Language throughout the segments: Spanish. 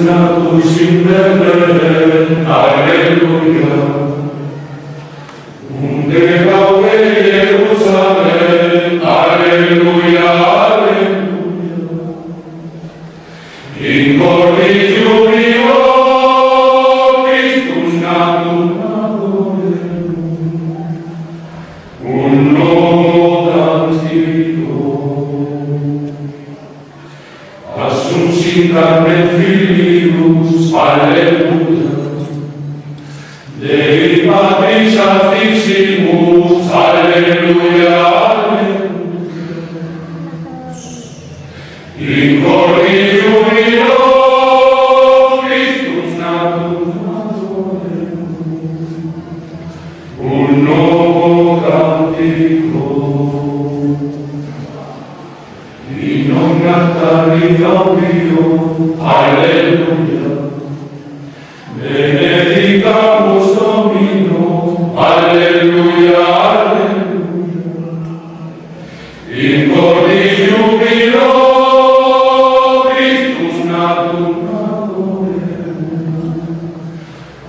나쁘신 벨레 할렐루야 내가 왜 예루살렘 할렐루야 할렐루야 인걸리 주리오 Christus natum adorem un novo antico assuns in carne filius alleluia Dei Patris Sanctissimus alleluia alleluia in cori jubilo Christus natum adorem un novo cantico in omnia tardi gaudio alleluia benedicamus Domino alleluia alleluia in cordis jubilo Christus natum adorem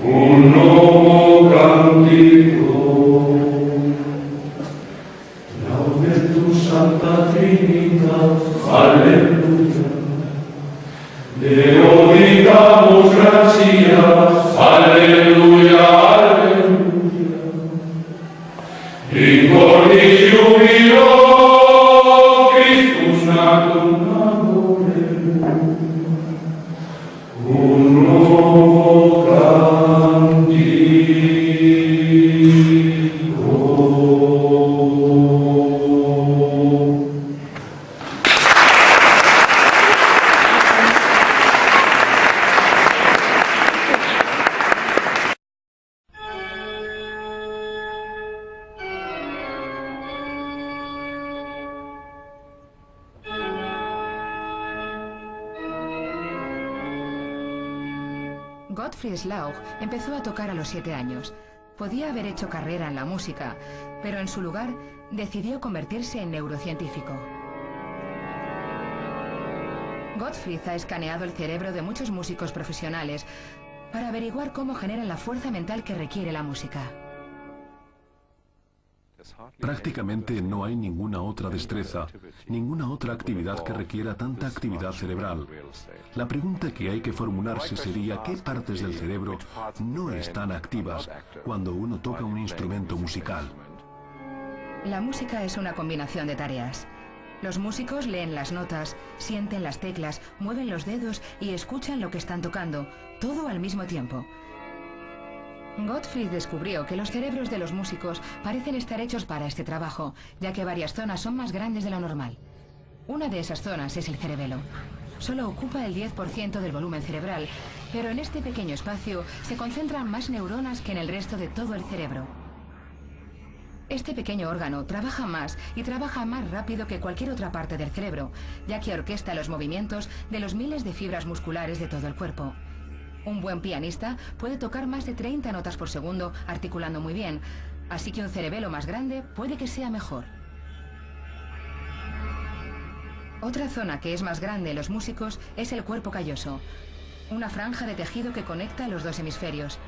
un novo cantico laudetur Sancta Trinitas alleluia Te damos gracias, aleluya, aleluya. In cordis jubilo, Christus natum adorem. Un nuovo cantico. Gottfried Slauch empezó a tocar a los 7 años. Podía haber hecho carrera en la música, pero en su lugar decidió convertirse en neurocientífico. Gottfried ha escaneado el cerebro de muchos músicos profesionales para averiguar cómo generan la fuerza mental que requiere la música. Prácticamente no hay ninguna otra destreza, ninguna otra actividad que requiera tanta actividad cerebral. La pregunta que hay que formularse sería ¿qué partes del cerebro no están activas cuando uno toca un instrumento musical? La música es una combinación de tareas. Los músicos leen las notas, sienten las teclas, mueven los dedos y escuchan lo que están tocando, todo al mismo tiempo. Gottfried descubrió que los cerebros de los músicos parecen estar hechos para este trabajo, ya que varias zonas son más grandes de lo normal. Una de esas zonas es el cerebelo. Solo ocupa el 10% del volumen cerebral, pero en este pequeño espacio se concentran más neuronas que en el resto de todo el cerebro. Este pequeño órgano trabaja más y trabaja más rápido que cualquier otra parte del cerebro, ya que orquesta los movimientos de los miles de fibras musculares de todo el cuerpo. Un buen pianista puede tocar más de 30 notas por segundo articulando muy bien, así que un cerebelo más grande puede que sea mejor. Otra zona que es más grande en los músicos es el cuerpo calloso, una franja de tejido que conecta los dos hemisferios.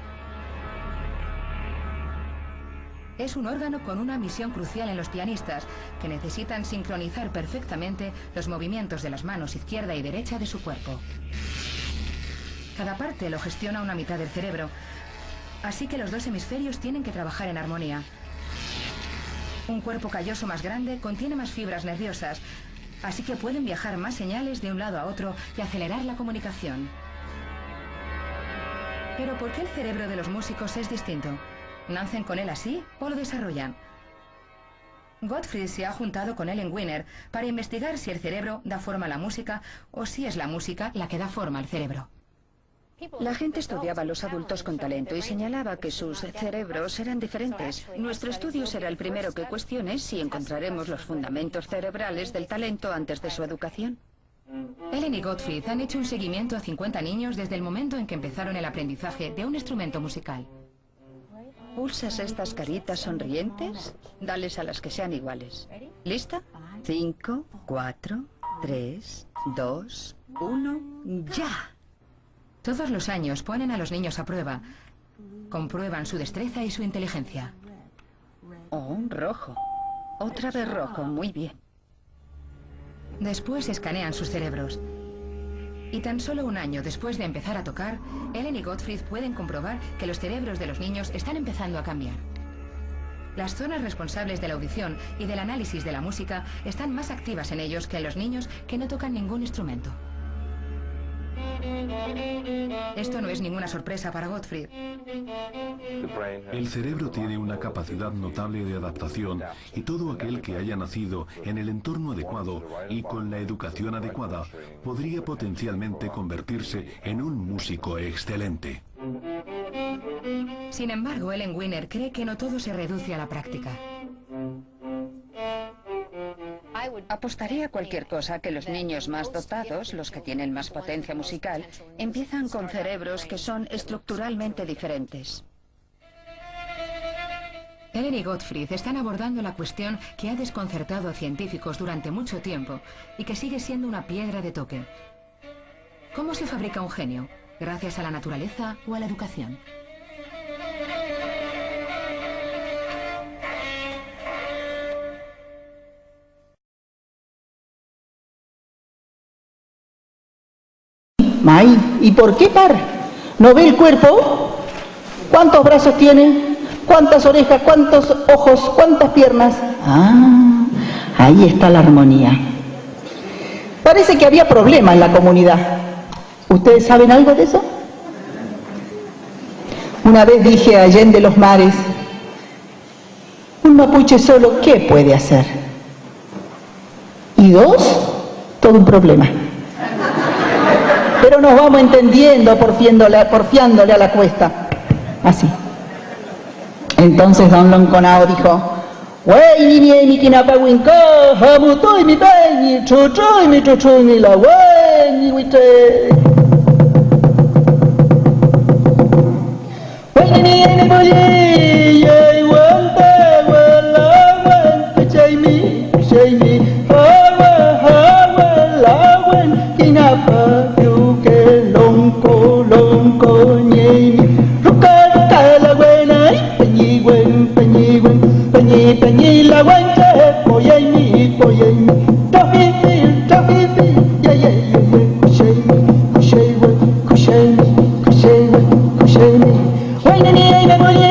Es un órgano con una misión crucial en los pianistas, que necesitan sincronizar perfectamente los movimientos de las manos izquierda y derecha de su cuerpo. Cada parte lo gestiona una mitad del cerebro, así que los dos hemisferios tienen que trabajar en armonía. Un cuerpo calloso más grande contiene más fibras nerviosas, así que pueden viajar más señales de un lado a otro y acelerar la comunicación. Pero ¿por qué el cerebro de los músicos es distinto? ¿Nacen con él así o lo desarrollan? Gottfried se ha juntado con Ellen Wiener para investigar si el cerebro da forma a la música o si es la música la que da forma al cerebro. La gente estudiaba a los adultos con talento y señalaba que sus cerebros eran diferentes. Nuestro estudio será el primero que cuestione si encontraremos los fundamentos cerebrales del talento antes de su educación. Ellen y Gottfried han hecho un seguimiento a 50 niños desde el momento en que empezaron el aprendizaje de un instrumento musical. ¿Pulsas estas caritas sonrientes? Dales a las que sean iguales. ¿Lista? 5, 4, 3, 2, 1, ¡ya! Todos los años ponen a los niños a prueba. Comprueban su destreza y su inteligencia. Oh, rojo. Otra vez rojo, muy bien. Después escanean sus cerebros. Y tan solo un año después de empezar a tocar, Ellen y Gottfried pueden comprobar que los cerebros de los niños están empezando a cambiar. Las zonas responsables de la audición y del análisis de la música están más activas en ellos que en los niños que no tocan ningún instrumento. Esto no es ninguna sorpresa para Gottfried. El cerebro tiene una capacidad notable de adaptación y todo aquel que haya nacido en el entorno adecuado y con la educación adecuada podría potencialmente convertirse en un músico excelente. Sin embargo, Ellen Wiener cree que no todo se reduce a la práctica. Apostaría a cualquier cosa que los niños más dotados, los que tienen más potencia musical, empiezan con cerebros que son estructuralmente diferentes. Ellen y Gottfried están abordando la cuestión que ha desconcertado a científicos durante mucho tiempo y que sigue siendo una piedra de toque. ¿Cómo se fabrica un genio? ¿Gracias a la naturaleza o a la educación? May, ¿y por qué par? ¿No ve el cuerpo? ¿Cuántos brazos tiene? ¿Cuántas orejas? ¿Cuántos ojos? ¿Cuántas piernas? Ah, ahí está la armonía. Parece que había problema en la comunidad. ¿Ustedes saben algo de eso? Una vez dije a Allende los mares, un mapuche solo, ¿qué puede hacer? Y dos, todo un problema. Pero nos vamos entendiendo, porfiándole a la cuesta. Así. Entonces don Lonconao dijo, "Wey ni ni mi kinapawinko, hamutoy mi bañi, chuchoy mi la wey ni wite." Wey ni ni boyi, yey wante wala wen, pichay mi, hawa la wen, kinapawinko lonko nyemi, rukata la wenay. Peñi la guancha, poyay mi, trafifi, yeah, kushay mi, wayna ni ay na boyi,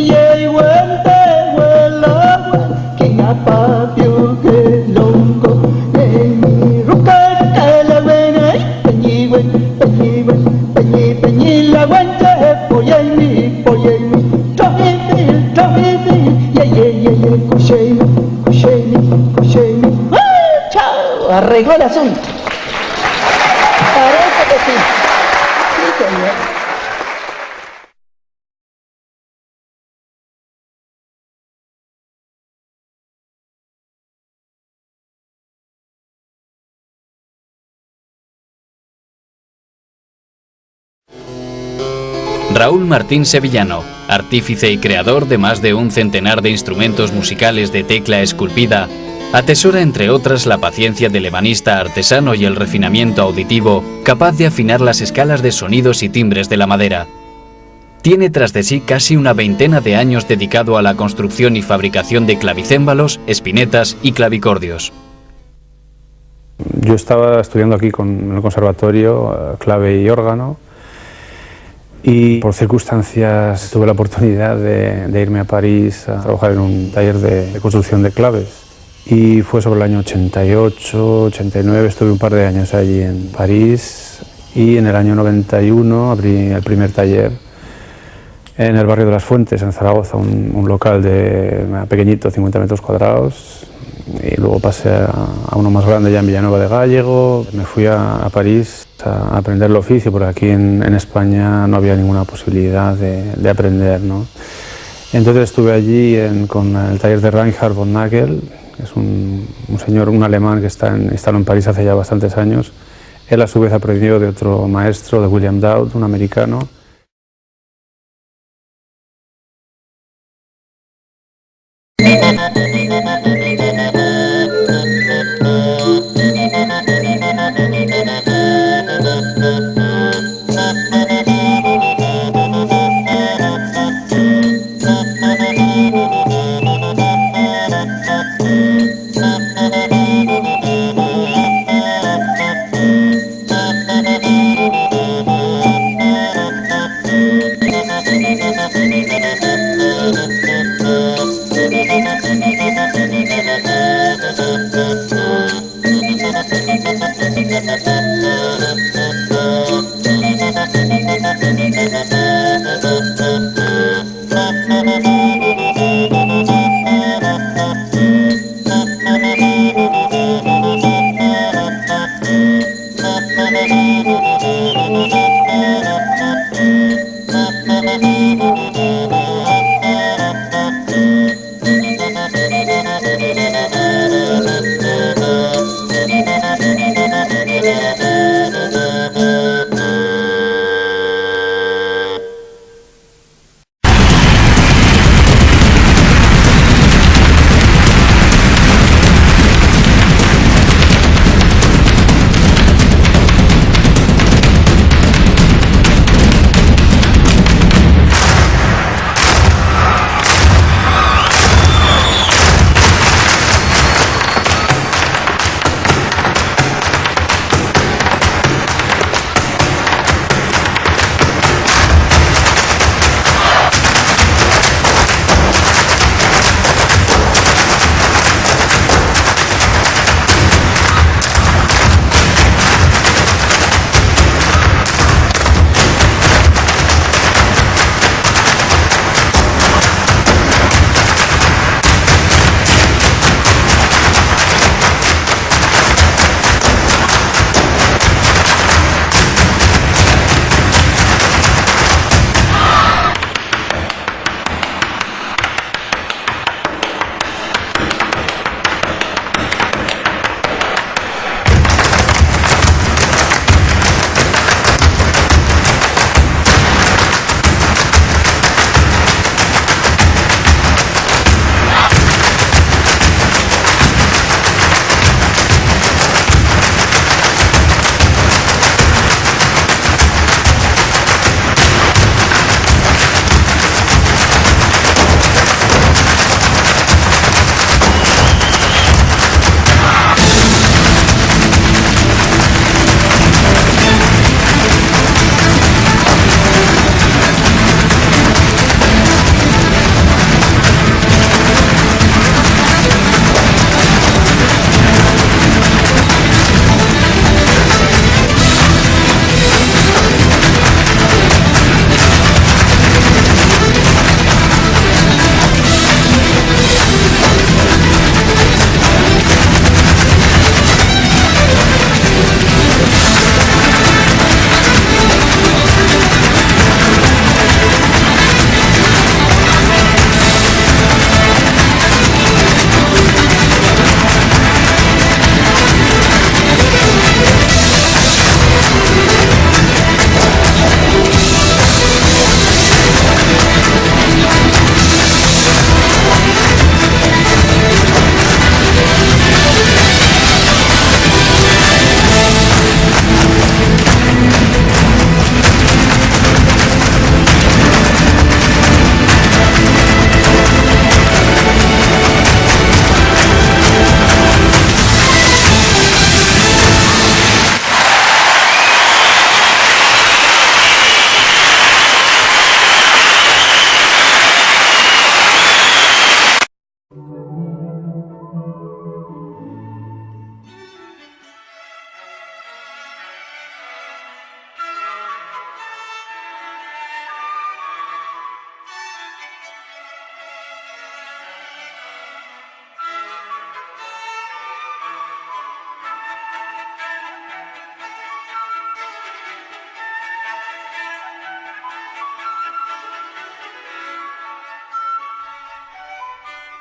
yeah, wante, wala, kinapa, piuke, lonko, mi, rukata la buena, peñi la guancha, poyay mi, ¡chao! Arregló el asunto. Parece que sí. Sí, señor. Raúl Martín Sevillano, artífice y creador de más de un centenar de instrumentos musicales de tecla esculpida, atesora entre otras la paciencia del ebanista artesano y el refinamiento auditivo capaz de afinar las escalas de sonidos y timbres de la madera. Tiene tras de sí casi una veintena de años dedicado a la construcción y fabricación de clavicémbalos, espinetas y clavicordios. Yo estaba estudiando aquí en el conservatorio clave y órgano, y por circunstancias tuve la oportunidad de irme a París a trabajar en un taller de construcción de claves. Y fue sobre el año 88, 89, estuve un par de años allí en París, y en el año 91 abrí el primer taller en el barrio de Las Fuentes, en Zaragoza, un local pequeñito, 50 metros cuadrados, y luego pasé a uno más grande ya en Villanueva de Gállego. Me fui a París a aprender el oficio, porque aquí en España no había ninguna posibilidad de aprender, ¿no? Entonces estuve allí con el taller de Reinhard von Nagel, que es un señor, un alemán que está instalado en París hace ya bastantes años. Él a su vez aprendió de otro maestro, de William Dowd, un americano.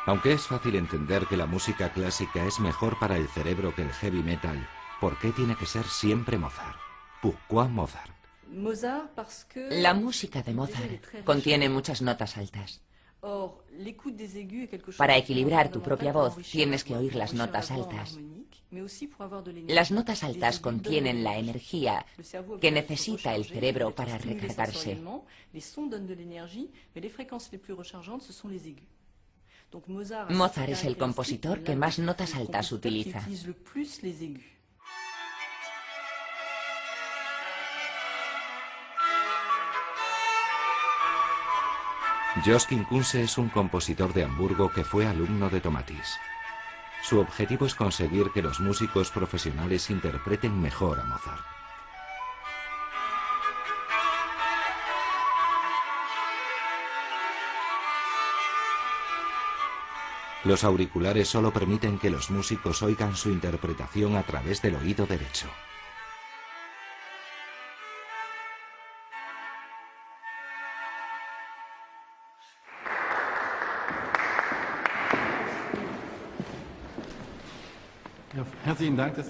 Aunque es fácil entender que la música clásica es mejor para el cerebro que el heavy metal, ¿por qué tiene que ser siempre Mozart? ¿Pourquoi Mozart? La música de Mozart contiene muchas notas altas. Para equilibrar tu propia voz tienes que oír las notas altas. Las notas altas contienen la energía que necesita el cerebro para recargarse. Mozart es el compositor que más notas altas utiliza. Josquin Kunze es un compositor de Hamburgo que fue alumno de Tomatis. Su objetivo es conseguir que los músicos profesionales interpreten mejor a Mozart. Los auriculares solo permiten que los músicos oigan su interpretación a través del oído derecho.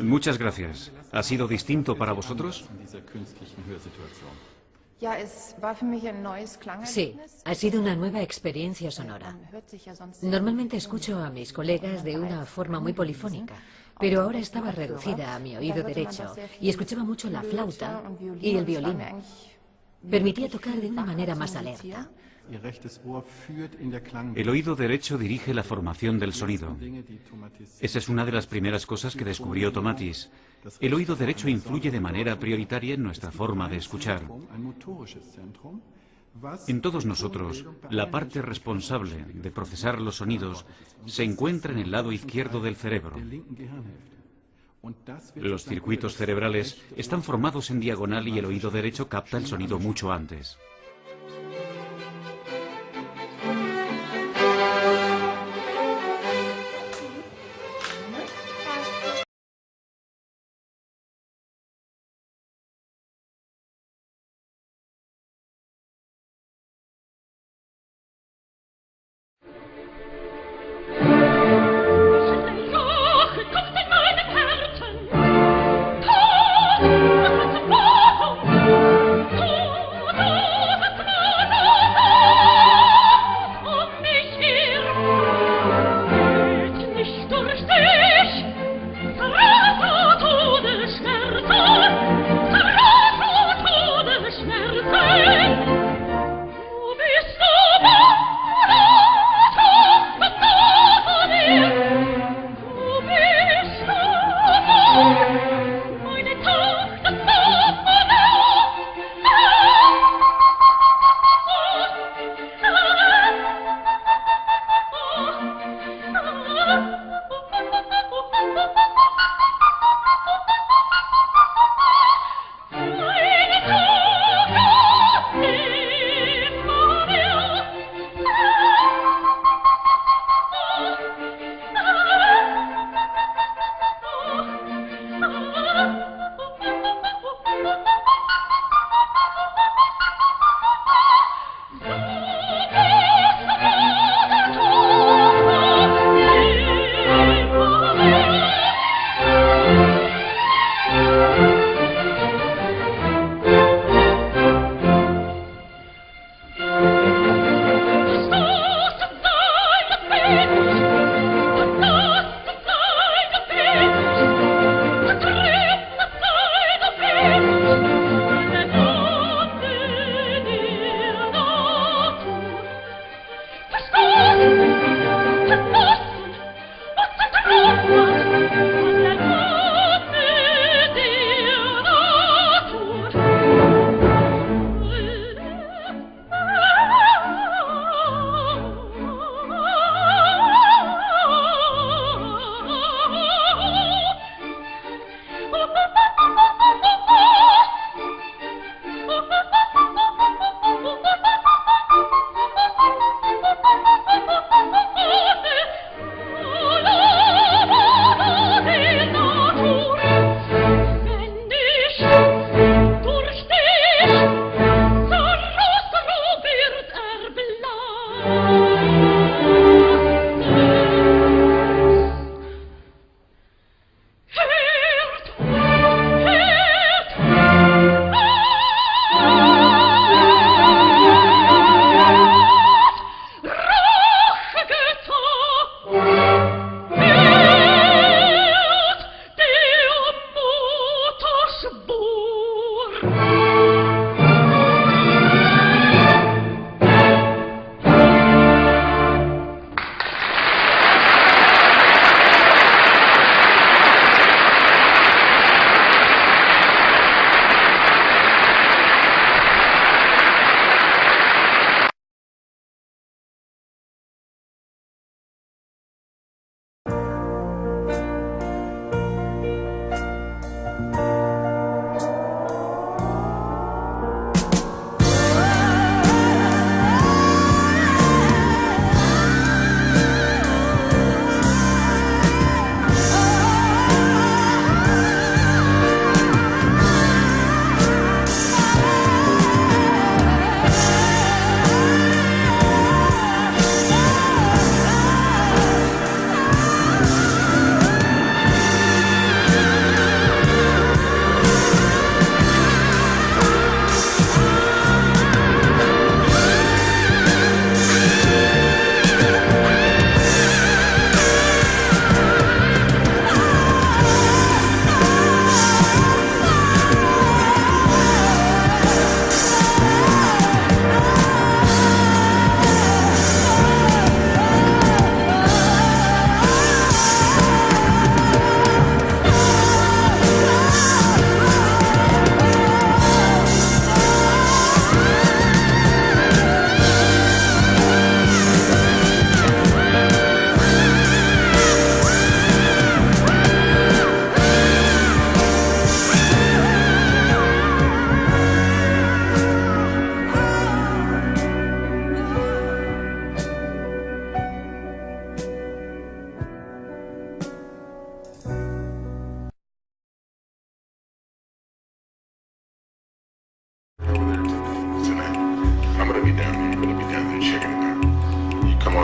Muchas gracias. ¿Ha sido distinto para vosotros? Sí, ha sido una nueva experiencia sonora. Normalmente escucho a mis colegas de una forma muy polifónica, pero ahora estaba reducida a mi oído derecho y escuchaba mucho la flauta y el violín. Permitía tocar de una manera más alerta. El oído derecho dirige la formación del sonido. Esa es una de las primeras cosas que descubrió Tomatis. El oído derecho influye de manera prioritaria en nuestra forma de escuchar. En todos nosotros, la parte responsable de procesar los sonidos se encuentra en el lado izquierdo del cerebro. Los circuitos cerebrales están formados en diagonal y el oído derecho capta el sonido mucho antes. Oh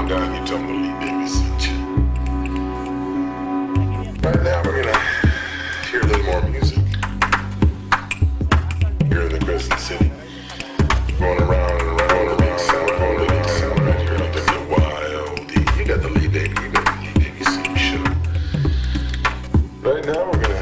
down, you tell them to leave babysit. Right now we're gonna hear a little more music. Here in the Crescent City. Going around and around and around, going around right here. Like the wild. You got the lead baby, you got the lead babysit show. Right now we're gonna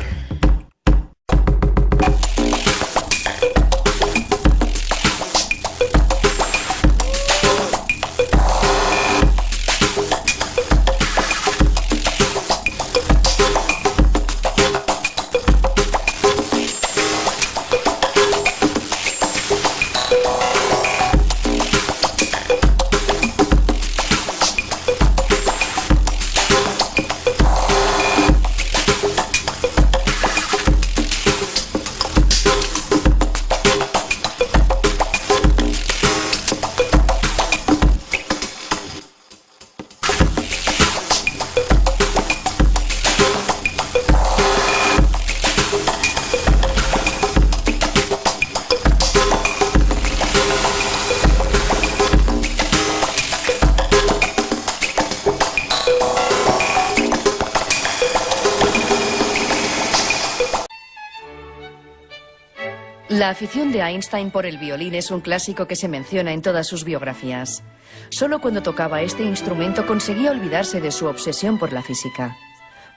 La afición de Einstein por el violín es un clásico que se menciona en todas sus biografías. Solo cuando tocaba este instrumento conseguía olvidarse de su obsesión por la física.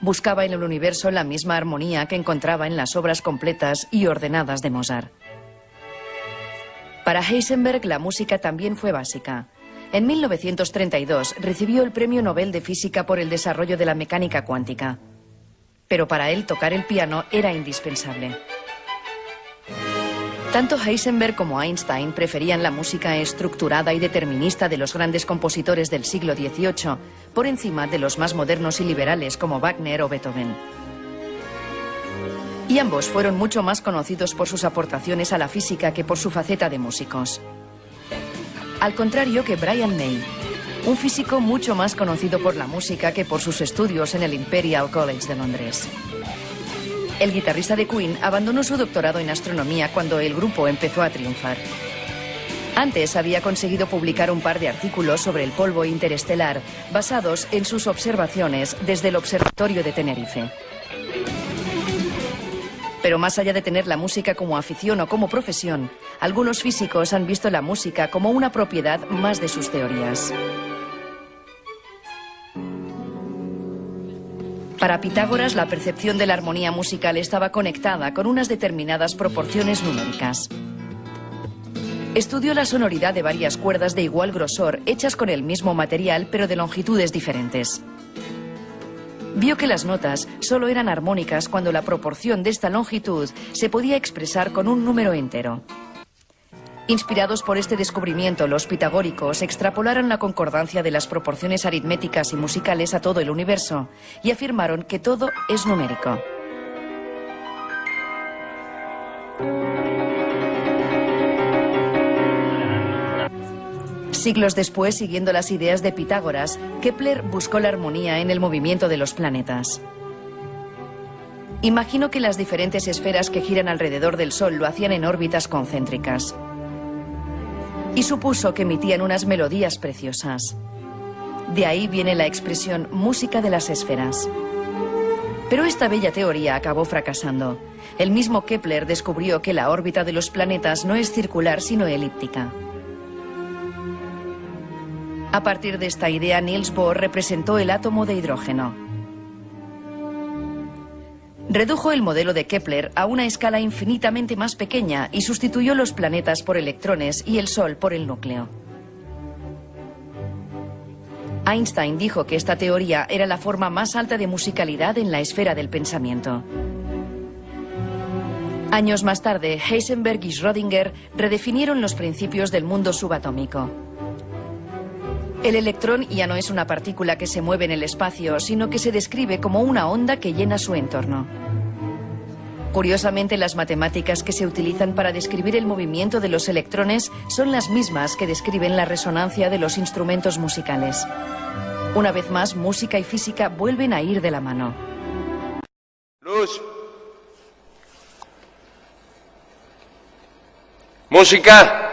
Buscaba en el universo la misma armonía que encontraba en las obras completas y ordenadas de Mozart. Para Heisenberg la música también fue básica. En 1932 recibió el Premio Nobel de Física por el desarrollo de la mecánica cuántica. Pero para él tocar el piano era indispensable. Tanto Heisenberg como Einstein preferían la música estructurada y determinista de los grandes compositores del siglo XVIII, por encima de los más modernos y liberales como Wagner o Beethoven. Y ambos fueron mucho más conocidos por sus aportaciones a la física que por su faceta de músicos. Al contrario que Brian May, un físico mucho más conocido por la música que por sus estudios en el Imperial College de Londres. El guitarrista de Queen abandonó su doctorado en astronomía cuando el grupo empezó a triunfar. Antes había conseguido publicar un par de artículos sobre el polvo interestelar basados en sus observaciones desde el Observatorio de Tenerife. Pero más allá de tener la música como afición o como profesión, algunos físicos han visto la música como una propiedad más de sus teorías. Para Pitágoras, la percepción de la armonía musical estaba conectada con unas determinadas proporciones numéricas. Estudió la sonoridad de varias cuerdas de igual grosor, hechas con el mismo material, pero de longitudes diferentes. Vio que las notas solo eran armónicas cuando la proporción de esta longitud se podía expresar con un número entero. Inspirados por este descubrimiento, los pitagóricos extrapolaron la concordancia de las proporciones aritméticas y musicales a todo el universo y afirmaron que todo es numérico. Siglos después, siguiendo las ideas de Pitágoras, Kepler buscó la armonía en el movimiento de los planetas. Imagino que las diferentes esferas que giran alrededor del Sol lo hacían en órbitas concéntricas. Y supuso que emitían unas melodías preciosas. De ahí viene la expresión música de las esferas. Pero esta bella teoría acabó fracasando. El mismo Kepler descubrió que la órbita de los planetas no es circular sino elíptica. A partir de esta idea, Niels Bohr representó el átomo de hidrógeno. Redujo el modelo de Kepler a una escala infinitamente más pequeña y sustituyó los planetas por electrones y el Sol por el núcleo. Einstein dijo que esta teoría era la forma más alta de musicalidad en la esfera del pensamiento. Años más tarde, Heisenberg y Schrödinger redefinieron los principios del mundo subatómico. El electrón ya no es una partícula que se mueve en el espacio, sino que se describe como una onda que llena su entorno. Curiosamente, las matemáticas que se utilizan para describir el movimiento de los electrones son las mismas que describen la resonancia de los instrumentos musicales. Una vez más, música y física vuelven a ir de la mano. Luz. Música.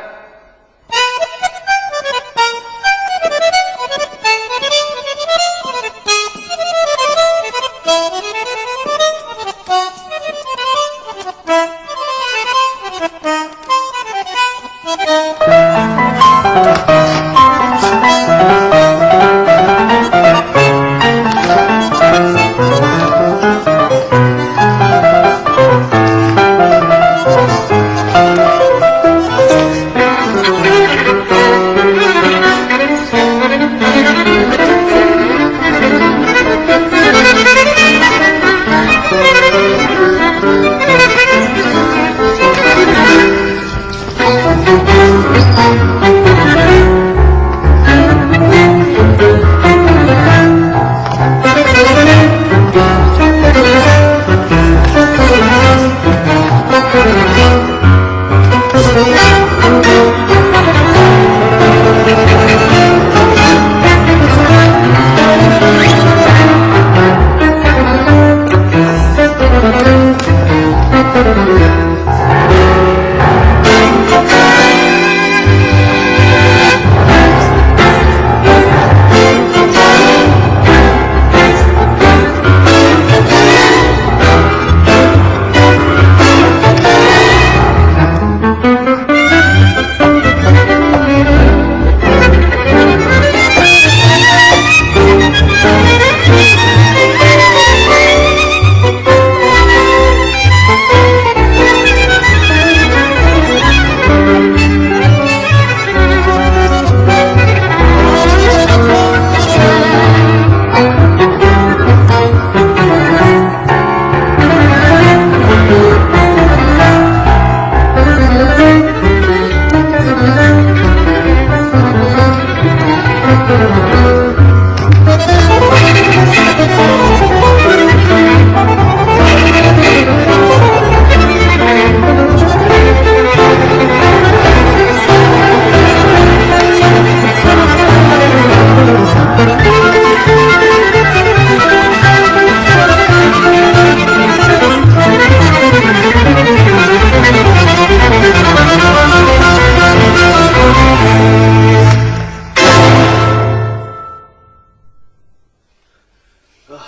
This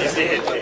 is it.